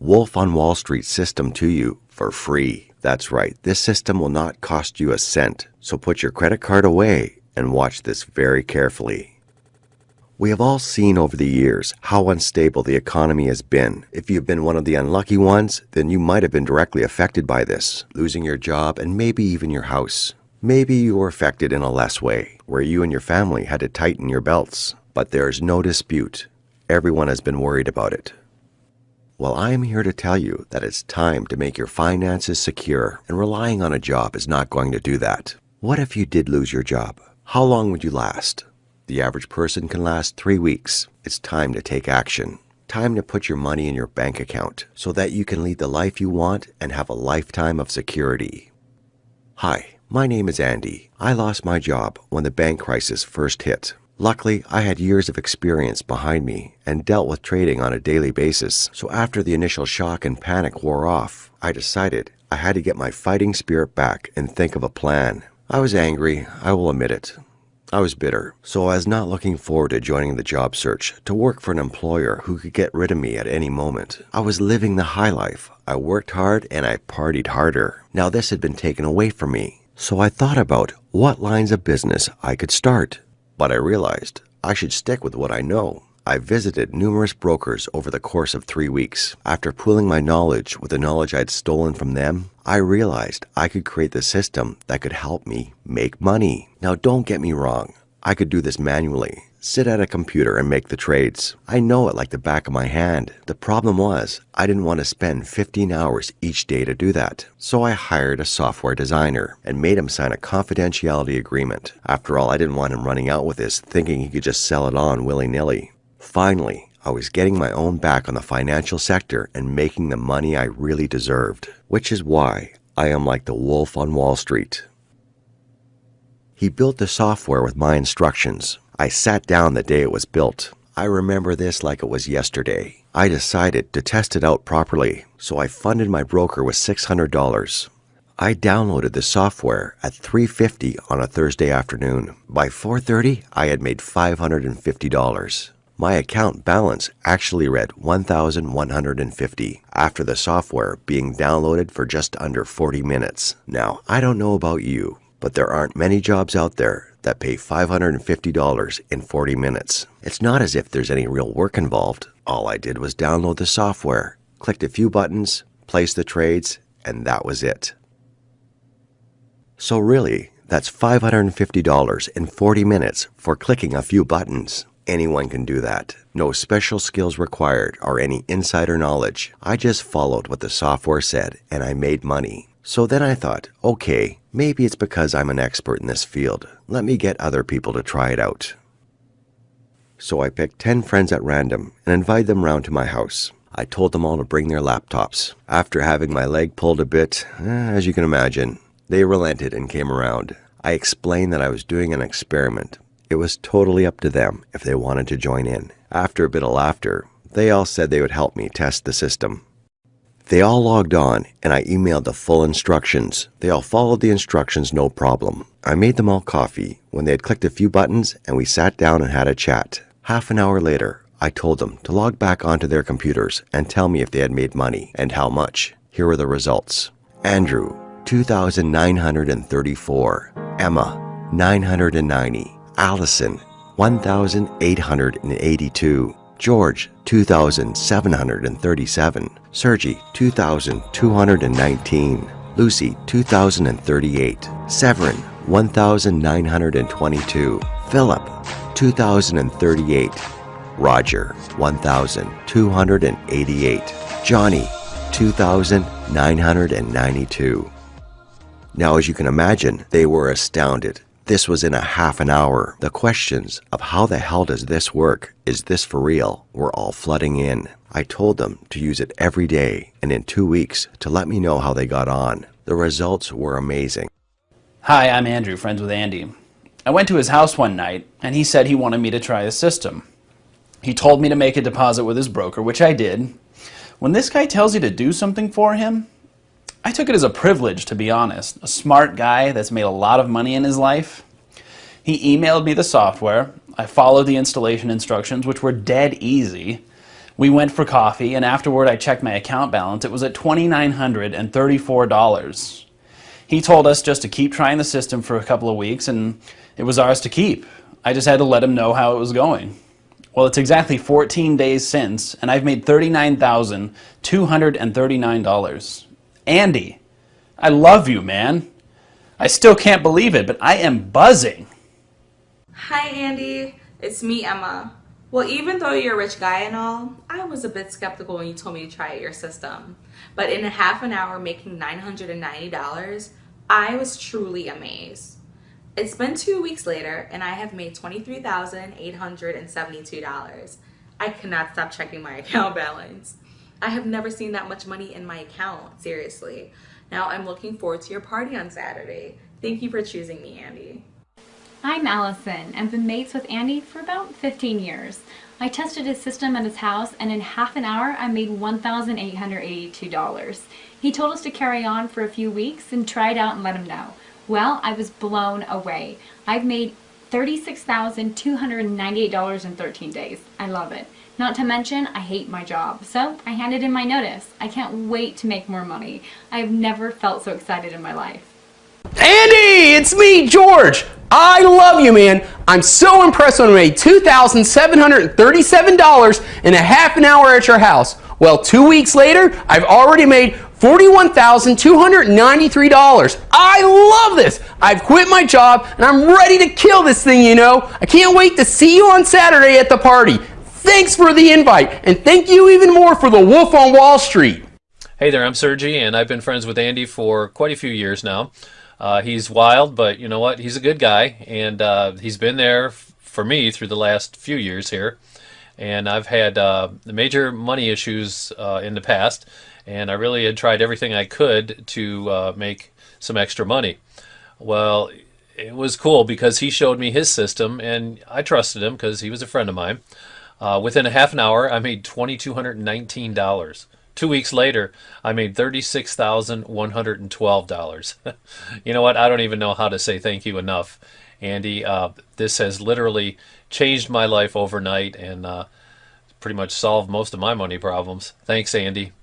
Wolf on Wall Street system to you for free. That's right, this system will not cost you a cent, so put your credit card away and watch this very carefully. We have all seen over the years how unstable the economy has been. If you've been one of the unlucky ones, then you might have been directly affected by this, losing your job and maybe even your house. Maybe you were affected in a less way, where you and your family had to tighten your belts. But there is no dispute. Everyone has been worried about it. Well, I am here to tell you that it's time to make your finances secure, and relying on a job is not going to do that. What if you did lose your job? How long would you last? The average person can last 3 weeks. It's time to take action. Time to put your money in your bank account so that you can lead the life you want and have a lifetime of security. Hi, my name is Andy. I lost my job when the bank crisis first hit. Luckily, I had years of experience behind me and dealt with trading on a daily basis. So after the initial shock and panic wore off, I decided I had to get my fighting spirit back and think of a plan. I was angry, I will admit it. I was bitter, so I was not looking forward to joining the job search to work for an employer who could get rid of me at any moment. I was living the high life. I worked hard and I partied harder. Now this had been taken away from me. So I thought about what lines of business I could start. But I realized I should stick with what I know. I visited numerous brokers over the course of 3 weeks. After pooling my knowledge with the knowledge I'd stolen from them, I realized I could create the system that could help me make money. Now don't get me wrong, I could do this manually, sit at a computer and make the trades. I know it like the back of my hand. The problem was, I didn't want to spend 15 hours each day to do that. So I hired a software designer and made him sign a confidentiality agreement. After all, I didn't want him running out with this, thinking he could just sell it on willy-nilly. Finally, I was getting my own back on the financial sector and making the money I really deserved, which is why I am like the wolf on Wall Street. He built the software with my instructions. I sat down the day it was built. I remember this like it was yesterday. I decided to test it out properly, so I funded my broker with $600. I downloaded the software at 3:50 on a Thursday afternoon. By 4:30, I had made $550. My account balance actually read $1,150 after the software being downloaded for just under 40 minutes. Now, I don't know about you, but there aren't many jobs out there that pay $550 in 40 minutes. It's not as if there's any real work involved. All I did was download the software, clicked a few buttons, placed the trades, and that was it. So really, that's $550 in 40 minutes for clicking a few buttons. Anyone can do that. No special skills required or any insider knowledge. I just followed what the software said and I made money. So then I thought, okay, maybe it's because I'm an expert in this field. Let me get other people to try it out. So I picked 10 friends at random and invited them round to my house. I told them all to bring their laptops. After having my leg pulled a bit, as you can imagine, they relented and came around. I explained that I was doing an experiment. It was totally up to them if they wanted to join in. After a bit of laughter, they all said they would help me test the system. They all logged on and I emailed the full instructions. They all followed the instructions no problem. I made them all coffee when they had clicked a few buttons and we sat down and had a chat. Half an hour later, I told them to log back onto their computers and tell me if they had made money and how much. Here were the results. Andrew, 2,934. Emma, 990. Allison, 1,882. George, 2,737. Sergi, 2,219. Lucy, 2,038. Severin, 1,922. Philip, 2,038. Roger, 1,288. Johnny, 2,992. Now, as you can imagine, they were astounded. This was in a half an hour. The questions of how the hell does this work, is this for real, were all flooding in. I told them to use it every day and in 2 weeks to let me know how they got on. The results were amazing. Hi, I'm Andrew, friends with Andy. I went to his house one night and he said he wanted me to try the system. He told me to make a deposit with his broker, which I did. When this guy tells you to do something for him, I took it as a privilege, to be honest. A smart guy that's made a lot of money in his life. He emailed me the software. I followed the installation instructions, which were dead easy. We went for coffee, and afterward I checked my account balance. It was at $2,934. He told us just to keep trying the system for a couple of weeks, and it was ours to keep. I just had to let him know how it was going. Well, it's exactly 14 days since, and I've made $39,239. Andy, I love you, man. I still can't believe it, but I am buzzing. Hi, Andy. It's me, Emma. Well, even though you're a rich guy and all, I was a bit skeptical when you told me to try out your system. But in a half an hour making $990, I was truly amazed. It's been 2 weeks later, and I have made $23,872. I cannot stop checking my account balance. I have never seen that much money in my account, seriously. Now I'm looking forward to your party on Saturday. Thank you for choosing me, Andy. I'm Allison and been mates with Andy for about 15 years. I tested his system at his house, and in half an hour I made $1,882. He told us to carry on for a few weeks and try it out and let him know. Well, I was blown away. I've made $36,298 in 13 days. I love it. Not to mention, I hate my job, so I handed in my notice. I can't wait to make more money. I have never felt so excited in my life. Andy, it's me, George. I love you, man. I'm so impressed when I made $2,737 in a half an hour at your house. Well, 2 weeks later, I've already made $41,293. I love this. I've quit my job and I'm ready to kill this thing, you know. I can't wait to see you on Saturday at the party. Thanks for the invite, and thank you even more for the Wolf on Wall Street. Hey there, I'm Sergi, and I've been friends with Andy for quite a few years now. He's wild, but you know what? He's a good guy, and he's been there for me through the last few years here. And I've had major money issues in the past, and I really had tried everything I could to make some extra money. Well, it was cool because he showed me his system, and I trusted him because he was a friend of mine. Within a half an hour, I made $2,219. 2 weeks later, I made $36,112. You know what? I don't even know how to say thank you enough, Andy. This has literally changed my life overnight and pretty much solved most of my money problems. Thanks, Andy.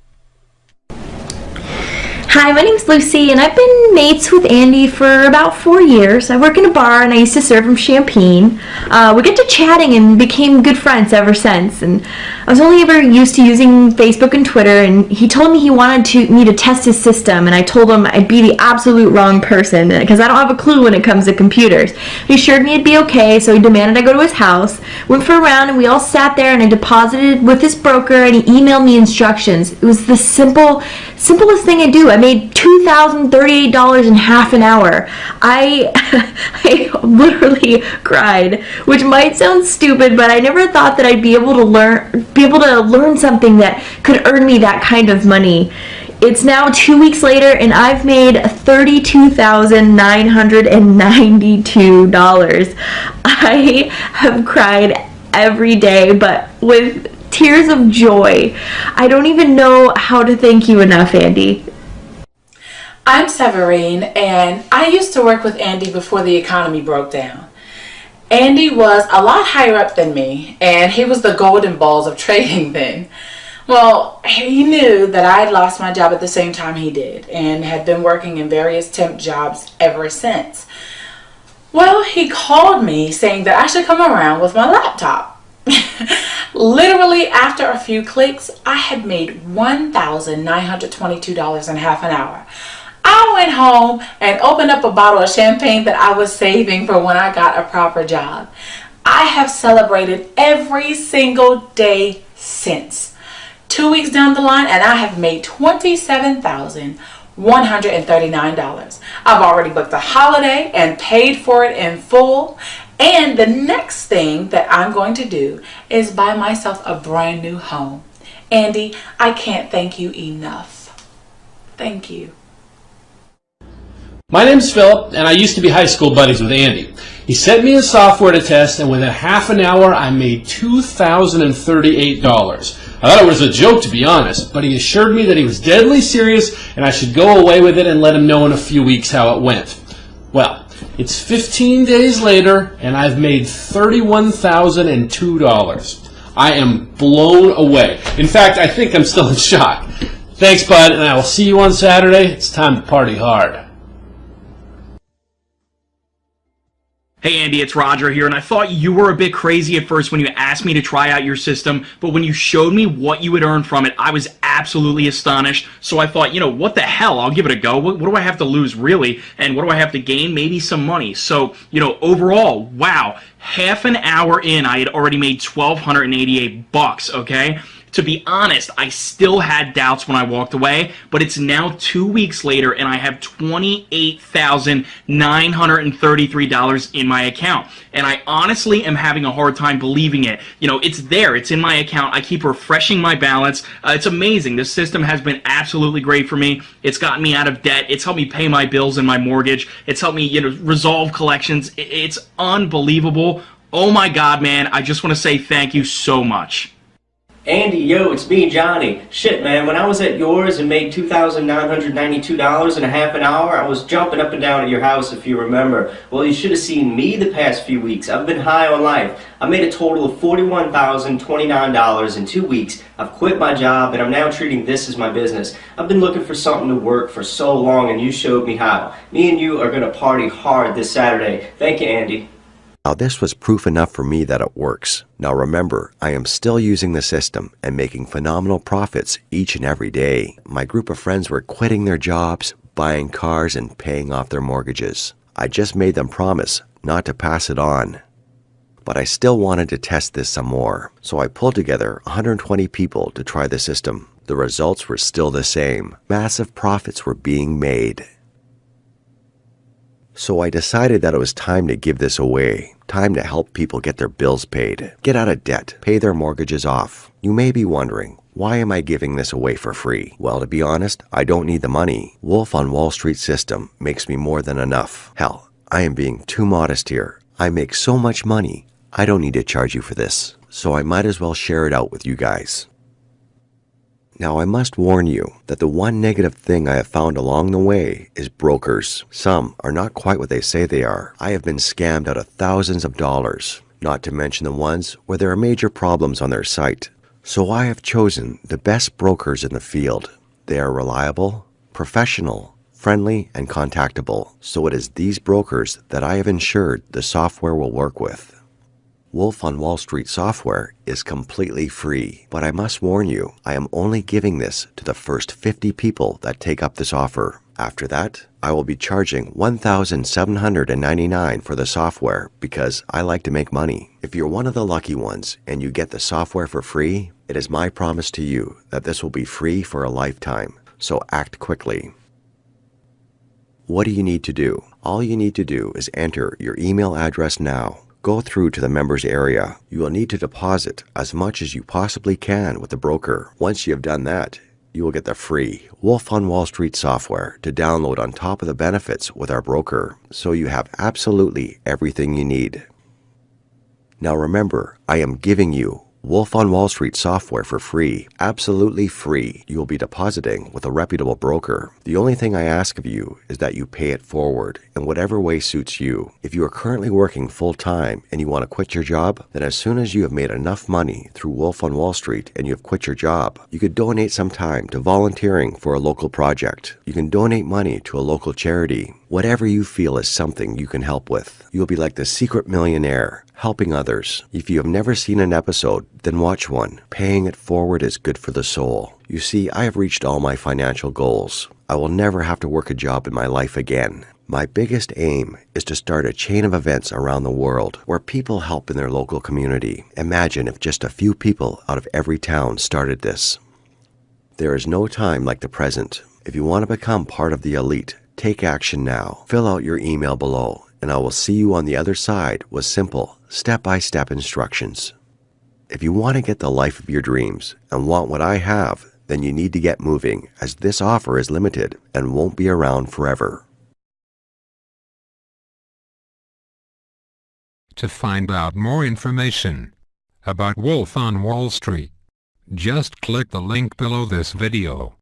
Hi, my name's Lucy, and I've been mates with Andy for about 4 years. I work in a bar, and I used to serve him champagne. We got to chatting and became good friends ever since. And I was only ever used to using Facebook and Twitter, and he told me he wanted me to test his system, and I told him I'd be the absolute wrong person because I don't have a clue when it comes to computers. He assured me it'd be okay, so he demanded I go to his house. Went for a round, and we all sat there, and I deposited with his broker, and he emailed me instructions. It was the simplest thing I do. I made $2,038 in half an hour. I literally cried, which might sound stupid, but I never thought that I'd be able to learn something that could earn me that kind of money. It's now 2 weeks later, and I've made $32,992. I have cried every day, but with tears of joy. I don't even know how to thank you enough, Andy. I'm Severine, and I used to work with Andy before the economy broke down. Andy was a lot higher up than me, and he was the golden balls of trading then. Well, he knew that I had lost my job at the same time he did, and had been working in various temp jobs ever since. Well, he called me saying that I should come around with my laptop. Literally, after a few clicks, I had made $1,922 in half an hour. I went home and opened up a bottle of champagne that I was saving for when I got a proper job. I have celebrated every single day since. 2 weeks down the line, and I have made $27,139. I've already booked a holiday and paid for it in full. And the next thing that I'm going to do is buy myself a brand new home. Andy, I can't thank you enough. Thank you. My name's Philip, and I used to be high school buddies with Andy. He sent me his software to test, and within half an hour, I made $2,038. I thought it was a joke, to be honest, but he assured me that he was deadly serious, and I should go away with it and let him know in a few weeks how it went. Well, it's 15 days later, and I've made $31,002. I am blown away. In fact, I think I'm still in shock. Thanks, bud, and I will see you on Saturday. It's time to party hard. Hey Andy, it's Roger here, and I thought you were a bit crazy at first when you asked me to try out your system, but when you showed me what you would earn from it, I was absolutely astonished. So I thought, what the hell, I'll give it a go. What do I have to lose, really? And what do I have to gain? Maybe some money. So, overall, wow, half an hour in, I had already made $1,288, okay? To be honest, I still had doubts when I walked away, but it's now 2 weeks later and I have $28,933 in my account. And I honestly am having a hard time believing it. It's there. It's in my account. I keep refreshing my balance. It's amazing. This system has been absolutely great for me. It's gotten me out of debt. It's helped me pay my bills and my mortgage. It's helped me, resolve collections. It's unbelievable. Oh my God, man. I just want to say thank you so much. Andy, yo, it's me, Johnny. Shit, man, when I was at yours and made $2,992 in a half an hour, I was jumping up and down at your house, if you remember. Well, you should have seen me the past few weeks. I've been high on life. I made a total of $41,029 in 2 weeks. I've quit my job, and I'm now treating this as my business. I've been looking for something to work for so long, and you showed me how. Me and you are going to party hard this Saturday. Thank you, Andy. Now this was proof enough for me that it works. Now remember, I am still using the system and making phenomenal profits each and every day. My group of friends were quitting their jobs, buying cars, and paying off their mortgages. I just made them promise not to pass it on. But I still wanted to test this some more, so I pulled together 120 people to try the system. The results were still the same. Massive profits were being made. So I decided that it was time to give this away. Time to help people get their bills paid, get out of debt, pay their mortgages off. You may be wondering, why am I giving this away for free? Well, to be honest, I don't need the money. Wolf on Wall Street system makes me more than enough. Hell, I am being too modest here. I make so much money, I don't need to charge you for this. So I might as well share it out with you guys. Now I must warn you that the one negative thing I have found along the way is brokers. Some are not quite what they say they are. I have been scammed out of thousands of dollars, not to mention the ones where there are major problems on their site. So I have chosen the best brokers in the field. They are reliable, professional, friendly, and contactable. So it is these brokers that I have ensured the software will work with. Wolf on Wall Street software is completely free, but I must warn you, I am only giving this to the first 50 people that take up this offer. After that, I will be charging $1,799 for the software because I like to make money. If you're one of the lucky ones and you get the software for free, it is my promise to you that this will be free for a lifetime, so act quickly. What do you need to do? All you need to do is enter your email address now. Go through to the members area. You will need to deposit as much as you possibly can with the broker. Once you have done that, you will get the free Wolf on Wall Street software to download on top of the benefits with our broker, so you have absolutely everything you need. Now remember, I am giving you Wolf on Wall Street software for free, absolutely free. You will be depositing with a reputable broker. The only thing I ask of you is that you pay it forward in whatever way suits you. If you are currently working full-time and you want to quit your job, then as soon as you have made enough money through Wolf on Wall Street and you have quit your job, you could donate some time to volunteering for a local project. You can donate money to a local charity. Whatever you feel is something you can help with. You'll be like the secret millionaire, helping others. If you have never seen an episode, then watch one. Paying it forward is good for the soul. You see, I have reached all my financial goals. I will never have to work a job in my life again. My biggest aim is to start a chain of events around the world where people help in their local community. Imagine if just a few people out of every town started this. There is no time like the present. If you want to become part of the elite, take action now. Fill out your email below, and I will see you on the other side with simple, step-by-step instructions. If you want to get the life of your dreams and want what I have, then you need to get moving, as this offer is limited and won't be around forever. To find out more information about Wolf on Wall Street, just click the link below this video.